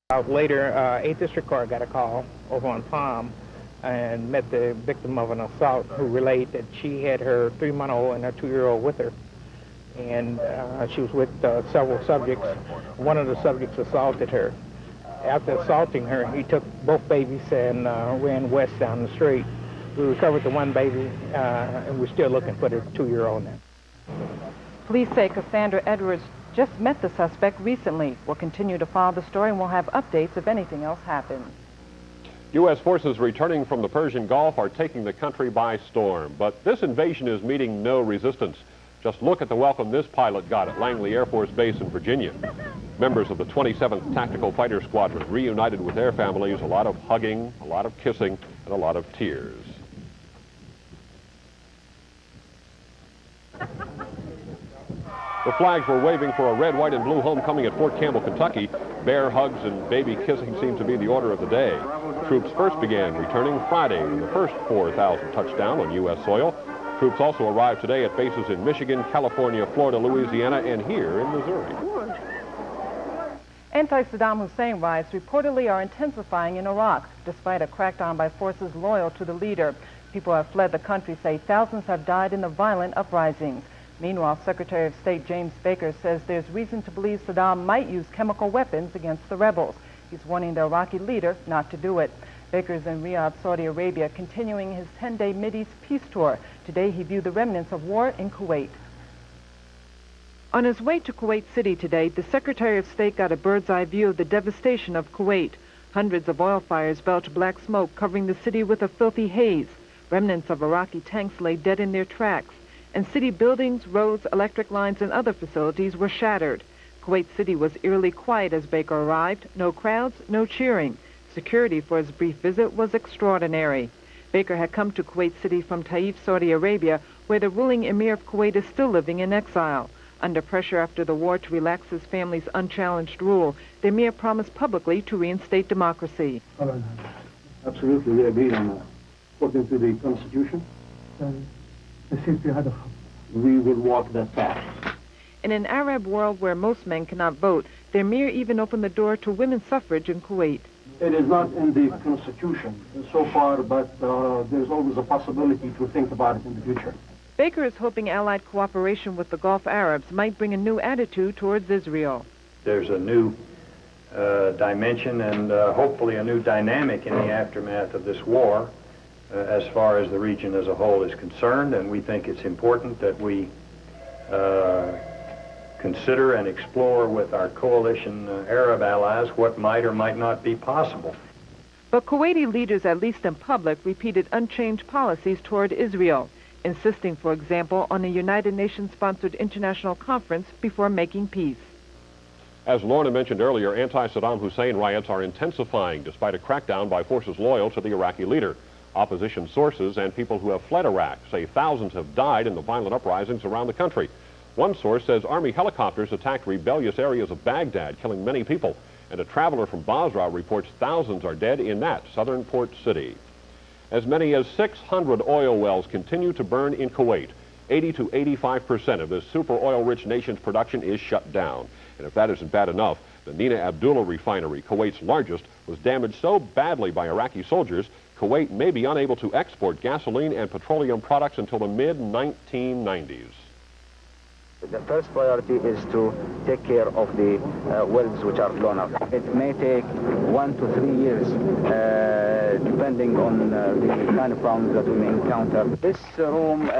Later, 8th District Court got a call over on Palm and met the victim of an assault who relayed that she had her 3-month-old and her 2-year-old with her. And she was with several subjects. One of the subjects assaulted her. After assaulting her, he took both babies and ran west down the street. We recovered the one baby, and we're still looking for the 2-year-old now. Police say Cassandra Edwards just met the suspect recently. We'll continue to follow the story and we'll have updates if anything else happens. U.S. forces returning from the Persian Gulf are taking the country by storm, but this invasion is meeting no resistance. Just look at the welcome this pilot got at Langley Air Force Base in Virginia. Members of the 27th Tactical Fighter Squadron reunited with their families, a lot of hugging, a lot of kissing, and a lot of tears. The flags were waving for a red, white, and blue homecoming at Fort Campbell, Kentucky. Bear hugs and baby kissing seemed to be the order of the day. Troops first began returning Friday with the first 4,000 touchdown on U.S. soil. Troops also arrived today at bases in Michigan, California, Florida, Louisiana, and here in Missouri. Anti-Saddam Hussein riots reportedly are intensifying in Iraq, despite a crackdown by forces loyal to the leader. People have fled the country, say thousands have died in the violent uprisings. Meanwhile, Secretary of State James Baker says there's reason to believe Saddam might use chemical weapons against the rebels. He's warning the Iraqi leader not to do it. Baker's in Riyadh, Saudi Arabia, continuing his 10-day Mideast peace tour. Today he viewed the remnants of war in Kuwait. On his way to Kuwait City today, the Secretary of State got a bird's-eye view of the devastation of Kuwait. Hundreds of oil fires belched black smoke, covering the city with a filthy haze. Remnants of Iraqi tanks lay dead in their tracks, and city buildings, roads, electric lines, and other facilities were shattered. Kuwait City was eerily quiet as Baker arrived. No crowds, no cheering. Security for his brief visit was extraordinary. Baker had come to Kuwait City from Taif, Saudi Arabia, where the ruling Emir of Kuwait is still living in exile. Under pressure after the war to relax his family's unchallenged rule, the Emir promised publicly to reinstate democracy. Absolutely, we agreed on that. According to the Constitution, we will walk that path. In an Arab world where most men cannot vote, the Emir even opened the door to women's suffrage in Kuwait. It is not in the Constitution so far, but there's always a possibility to think about it in the future. Baker is hoping Allied cooperation with the Gulf Arabs might bring a new attitude towards Israel. There's a new dimension and hopefully a new dynamic in the aftermath of this war as far as the region as a whole is concerned, and we think it's important that we consider and explore with our coalition Arab allies what might or might not be possible. But Kuwaiti leaders, at least in public, repeated unchanged policies toward Israel, insisting, for example, on a United Nations-sponsored international conference before making peace. As Lorna mentioned earlier, anti-Saddam Hussein riots are intensifying despite a crackdown by forces loyal to the Iraqi leader. Opposition sources and people who have fled Iraq say thousands have died in the violent uprisings around the country. One source says Army helicopters attacked rebellious areas of Baghdad, killing many people. And a traveler from Basra reports thousands are dead in that southern port city. As many as 600 oil wells continue to burn in Kuwait. 80 to 85% of this super oil-rich nation's production is shut down. And if that isn't bad enough, the Nina Abdullah Refinery, Kuwait's largest, was damaged so badly by Iraqi soldiers, Kuwait may be unable to export gasoline and petroleum products until the mid-1990s. The first priority is to take care of the wells which are blown up. It may take 1 to 3 years, depending on the kind of problems that we may encounter. This room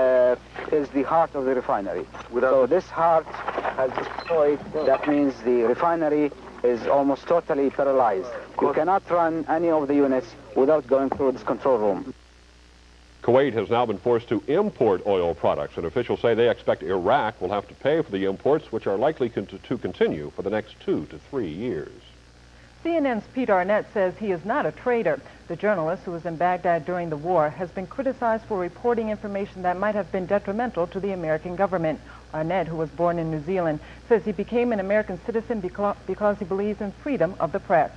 is the heart of the refinery. So this heart has destroyed. That means the refinery is almost totally paralyzed. You cannot run any of the units without going through this control room. Kuwait has now been forced to import oil products, and officials say they expect Iraq will have to pay for the imports, which are likely to continue for the next 2 to 3 years. CNN's Pete Arnett says he is not a traitor. The journalist who was in Baghdad during the war has been criticized for reporting information that might have been detrimental to the American government. Arnett, who was born in New Zealand, says he became an American citizen because he believes in freedom of the press.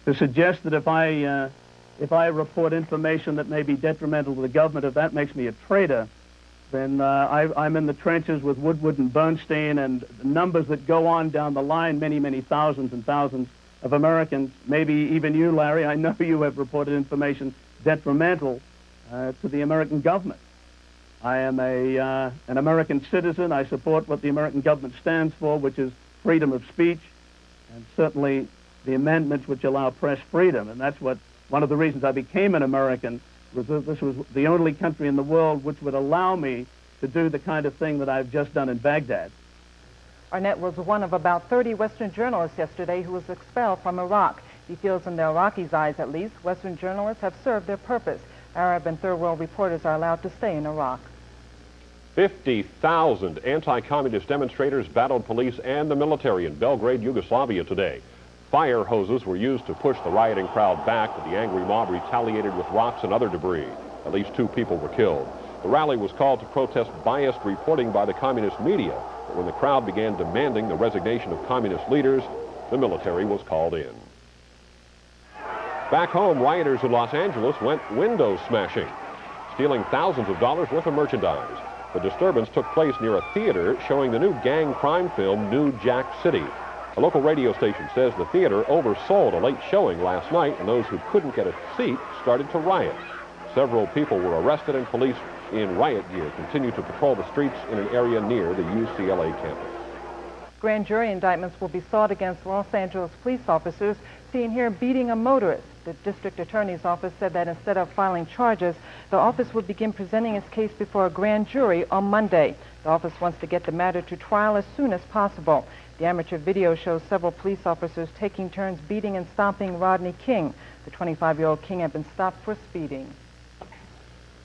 To suggest that if I report information that may be detrimental to the government, if that makes me a traitor, I'm in the trenches with Woodward and Bernstein, and the numbers that go on down the line, many, many thousands and thousands of Americans, maybe even you, Larry, I know you have reported information detrimental to the American government. I am an American citizen. I support what the American government stands for, which is freedom of speech, and certainly the amendments which allow press freedom. And that's what one of the reasons I became an American, was that this was the only country in the world which would allow me to do the kind of thing that I've just done in Baghdad. Arnett was one of about 30 Western journalists yesterday who was expelled from Iraq. He feels in the Iraqis' eyes, at least, Western journalists have served their purpose. Arab and Third World reporters are allowed to stay in Iraq. 50,000 anti-communist demonstrators battled police and the military in Belgrade, Yugoslavia today. Fire hoses were used to push the rioting crowd back, but the angry mob retaliated with rocks and other debris. At least 2 people were killed. The rally was called to protest biased reporting by the communist media. But when the crowd began demanding the resignation of communist leaders, the military was called in. Back home, rioters in Los Angeles went window smashing, stealing thousands of dollars worth of merchandise. The disturbance took place near a theater showing the new gang crime film, New Jack City. A local radio station says the theater oversold a late showing last night, and those who couldn't get a seat started to riot. Several people were arrested, and police in riot gear continue to patrol the streets in an area near the UCLA campus. Grand jury indictments will be sought against Los Angeles police officers seen here beating a motorist. The district attorney's office said that instead of filing charges, the office would begin presenting its case before a grand jury on Monday. The office wants to get the matter to trial as soon as possible. The amateur video shows several police officers taking turns beating and stomping Rodney King. The 25-year-old King had been stopped for speeding.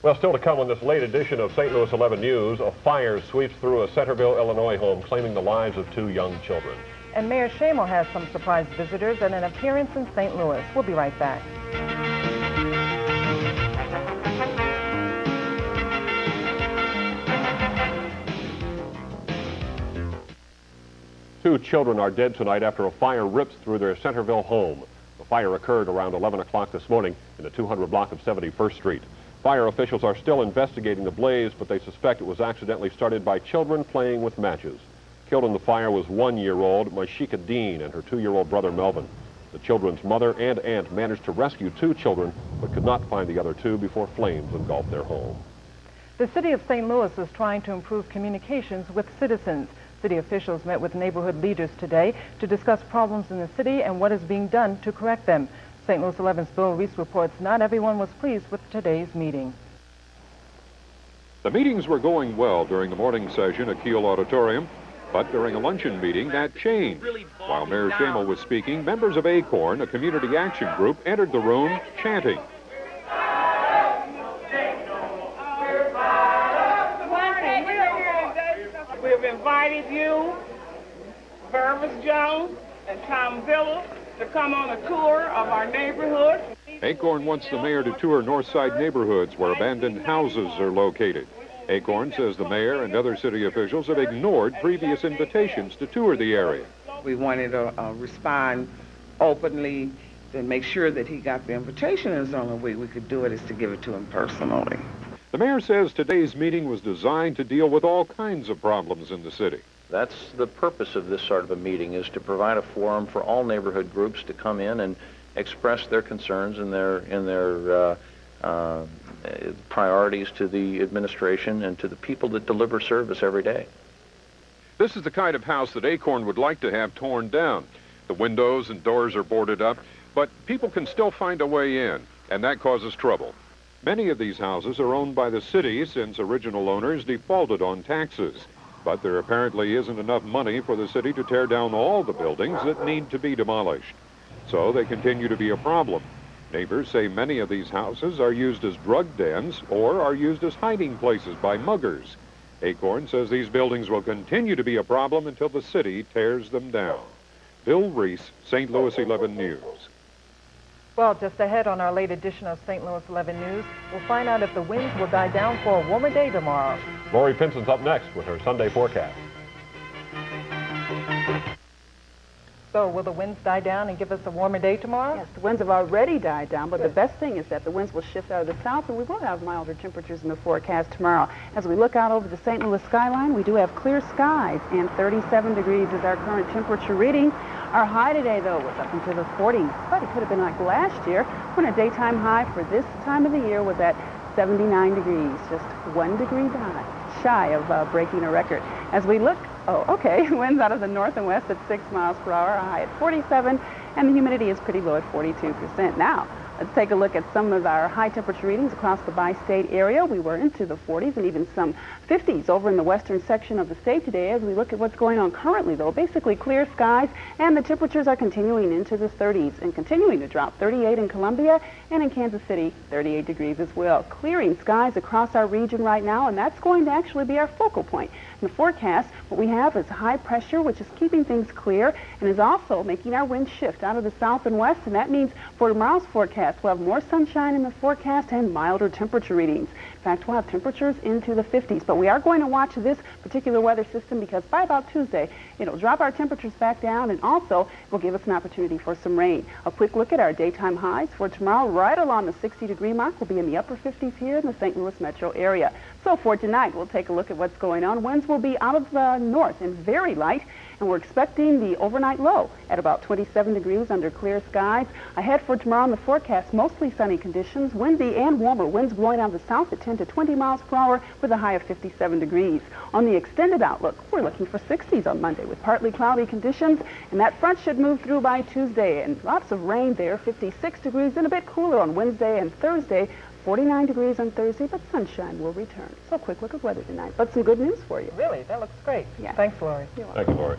Well, still to come on this late edition of St. Louis 11 News, a fire sweeps through a Centerville, Illinois home, claiming the lives of 2 young children. And Mayor Shamel has some surprise visitors and an appearance in St. Louis. We'll be right back. Two children are dead tonight after a fire rips through their Centerville home. The fire occurred around 11 o'clock this morning in the 200 block of 71st Street. Fire officials are still investigating the blaze, but they suspect it was accidentally started by children playing with matches. Killed in the fire was 1-year-old Mashika Dean and her 2-year-old brother Melvin. The children's mother and aunt managed to rescue 2 children, but could not find the other 2 before flames engulfed their home. The city of St. Louis is trying to improve communications with citizens. City officials met with neighborhood leaders today to discuss problems in the city and what is being done to correct them. St. Louis 11's Bill Reese reports not everyone was pleased with today's meeting. The meetings were going well during the morning session at Kiel Auditorium, but during a luncheon meeting, that changed. While Mayor Shamel was speaking, members of ACORN, a community action group, entered the room chanting. We've invited you, Burvis Jones and Tom Villa, to come on a tour of our neighborhood. ACORN wants the mayor to tour Northside neighborhoods where abandoned houses are located. ACORN says the mayor and other city officials have ignored previous invitations to tour the area. We wanted to respond openly and make sure that he got the invitation, and the only way we could do it is to give it to him personally. The mayor says today's meeting was designed to deal with all kinds of problems in the city. That's the purpose of this sort of a meeting, is to provide a forum for all neighborhood groups to come in and express their concerns and their priorities to the administration and to the people that deliver service every day. This is the kind of house that ACORN would like to have torn down. The windows and doors are boarded up, but people can still find a way in, and that causes trouble. Many of these houses are owned by the city since original owners defaulted on taxes. But there apparently isn't enough money for the city to tear down all the buildings that need to be demolished. So they continue to be a problem. Neighbors say many of these houses are used as drug dens or are used as hiding places by muggers. ACORN says these buildings will continue to be a problem until the city tears them down. Bill Reese, St. Louis 11 News. Well, just ahead on our late edition of St. Louis 11 News, we'll find out if the winds will die down for a warmer day tomorrow. Lori Pinson's up next with her Sunday forecast. So will the winds die down and give us a warmer day tomorrow? Yes, the winds have already died down, but the best thing is that the winds will shift out of the south, and we will have milder temperatures in the forecast tomorrow. As we look out over the St. Louis skyline, we do have clear skies, and 37 degrees is our current temperature reading. Our high today, though, was up into the 40s, but it could have been like last year when a daytime high for this time of the year was at 79 degrees, just 1 degree shy of breaking a record. As we look, winds out of the north and west at 6 miles per hour, a high at 47, and the humidity is pretty low at 42%. Now, let's take a look at some of our high temperature readings across the bi-state area. We were into the 40s and even some 50s over in the western section of the state today. As we look at what's going on currently, though, basically clear skies, and the temperatures are continuing into the 30s and continuing to drop. 38 in Columbia, and in Kansas City, 38 degrees as well. Clearing skies across our region right now, and that's going to actually be our focal point. In the forecast, what we have is high pressure, which is keeping things clear and is also making our wind shift out of the south and west, and that means for tomorrow's forecast, we'll have more sunshine in the forecast and milder temperature readings. In fact, we'll have temperatures into the 50s, but we are going to watch this particular weather system because by about Tuesday, it'll drop our temperatures back down and also will give us an opportunity for some rain. A quick look at our daytime highs for tomorrow, right along the 60-degree mark. We'll be in the upper 50s here in the St. Louis metro area. So for tonight, we'll take a look at what's going on. Winds will be out of the north and very light, and we're expecting the overnight low at about 27 degrees under clear skies. Ahead for tomorrow in the forecast, mostly sunny conditions, windy and warmer. Winds blowing out of the south at 10 to 20 miles per hour with a high of 57 degrees. On the extended outlook, we're looking for 60s on Monday with partly cloudy conditions, and that front should move through by Tuesday, and lots of rain there, 56 degrees, and a bit cooler on Wednesday and Thursday. 49 degrees on Thursday, but sunshine will return. So a quick look at weather tonight, but some good news for you. Really? That looks great. Yeah. Thanks, Lori. Thank you, Lori.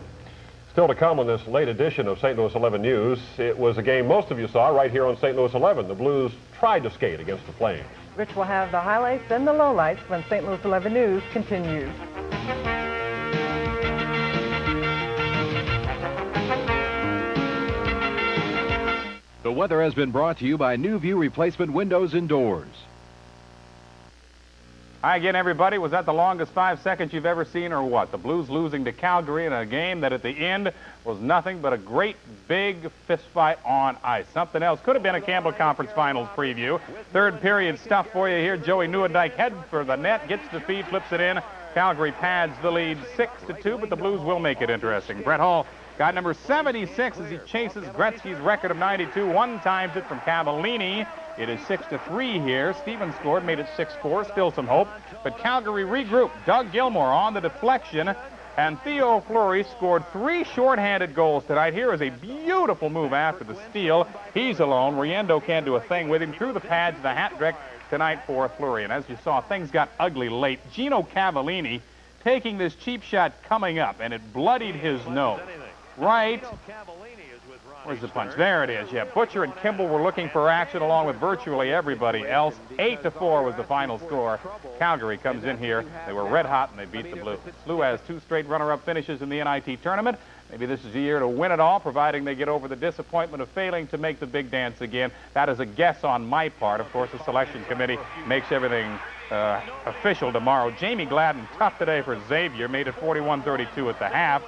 Still to come on this late edition of St. Louis 11 News, it was a game most of you saw right here on St. Louis 11. The Blues tried to skate against the Flames. Rich will have the highlights and the lowlights when St. Louis 11 News continues. The weather has been brought to you by New View Replacement Windows and Doors. Hi again, everybody. Was that the longest 5 seconds you've ever seen or what? The Blues losing to Calgary in a game that at the end was nothing but a great big fist fight on ice. Something else. Could have been a Campbell Conference Finals preview. Third period stuff for you here. Joey Nieuwendyk head for the net, gets the feed, flips it in. Calgary pads the lead 6-2, but the Blues will make it interesting. Brett Hull got number 76 as he chases Gretzky's record of 92. One times it from Cavallini. It is 6-3 here. Stevens scored, made it 6-4. Still some hope. But Calgary regrouped. Doug Gilmour on the deflection. And Theo Fleury scored 3 shorthanded goals tonight. Here is a beautiful move after the steal. He's alone. Riendo can't do a thing with him. Through the pads, the hat trick tonight for Fleury. And as you saw, things got ugly late. Gino Cavallini taking this cheap shot coming up, and it bloodied his nose. Right. Where's the punch? There it is. Yeah, Butcher and Kimball were looking for action along with virtually everybody else. 8-4 was the final score. Calgary comes in here. They were red hot and they beat the Blues. Lou has 2 straight runner-up finishes in the NIT tournament. Maybe this is the year to win it all, providing they get over the disappointment of failing to make the big dance again. That is a guess on my part. Of course, the selection committee makes everything official tomorrow. Jamie Gladden, tough today for Xavier, made it 41-32 at the half.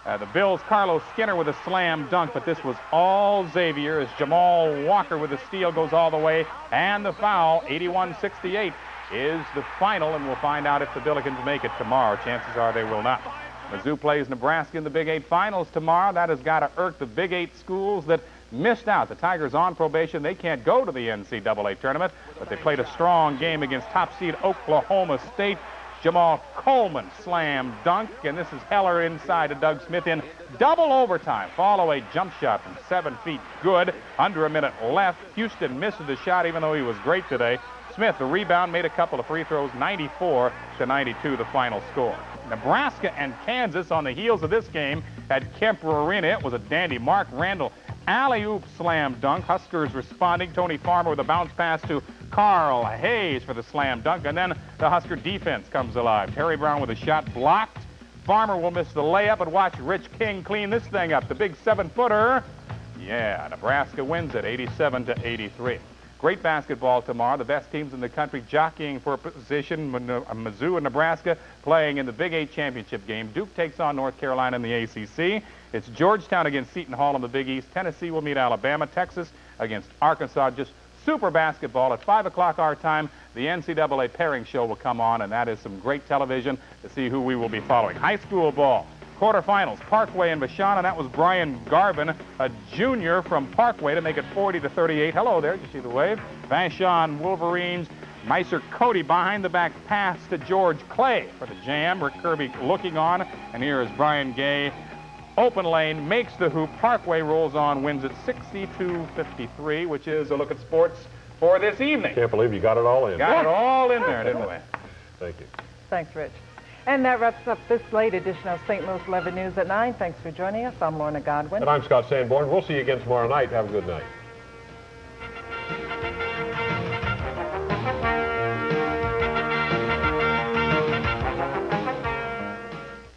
The Bills' Carlos Skinner with a slam dunk, but this was all Xavier as Jamal Walker with a steal goes all the way, and the foul, 81-68, is the final, and we'll find out if the Billikens make it tomorrow. Chances are they will not. Mizzou plays Nebraska in the Big 8 finals tomorrow. That has got to irk the Big 8 schools that missed out. The Tigers on probation. They can't go to the NCAA tournament, but they played a strong game against top seed Oklahoma State. Jamal Coleman slam dunk, and this is Heller inside to Doug Smith in double overtime. Fall-away jump shot from 7 feet. Good. Under a minute left. Houston misses the shot even though he was great today. Smith, the rebound, made a couple of free throws. 94-92 the final score. Nebraska and Kansas on the heels of this game at Kemper Arena. It was a dandy. Mark Randall alley-oop slam dunk. Huskers responding. Tony Farmer with a bounce pass to Carl Hayes for the slam dunk, and then the Husker defense comes alive. Terry Brown with a shot blocked. Farmer will miss the layup, but watch Rich King clean this thing up. The big 7-footer. Yeah, Nebraska wins it 87-83. Great basketball tomorrow. The best teams in the country jockeying for a position. Mizzou and Nebraska playing in the Big 8 championship game. Duke takes on North Carolina in the ACC. It's Georgetown against Seton Hall in the Big East. Tennessee will meet Alabama. Texas against Arkansas. Just super basketball. At 5 o'clock our time, the NCAA pairing show will come on, and that is some great television to see who we will be following. High school ball. Quarterfinals, Parkway and Vashon, and that was Brian Garvin, a junior from Parkway, to make it 40-38. Hello there, did you see the wave? Vashon Wolverines, Nicer Cody behind the back pass to George Clay for the jam. Rick Kirby looking on, and here is Brian Gay. Open lane, makes the hoop. Parkway rolls on, wins it 62-53, which is a look at sports for this evening. Can't believe you got it all in. Got it all in there, didn't we? Thank you. Thanks, Rich. And that wraps up this late edition of St. Louis 11 News at 9. Thanks for joining us. I'm Lorna Godwin. And I'm Scott Sanborn. We'll see you again tomorrow night. Have a good night.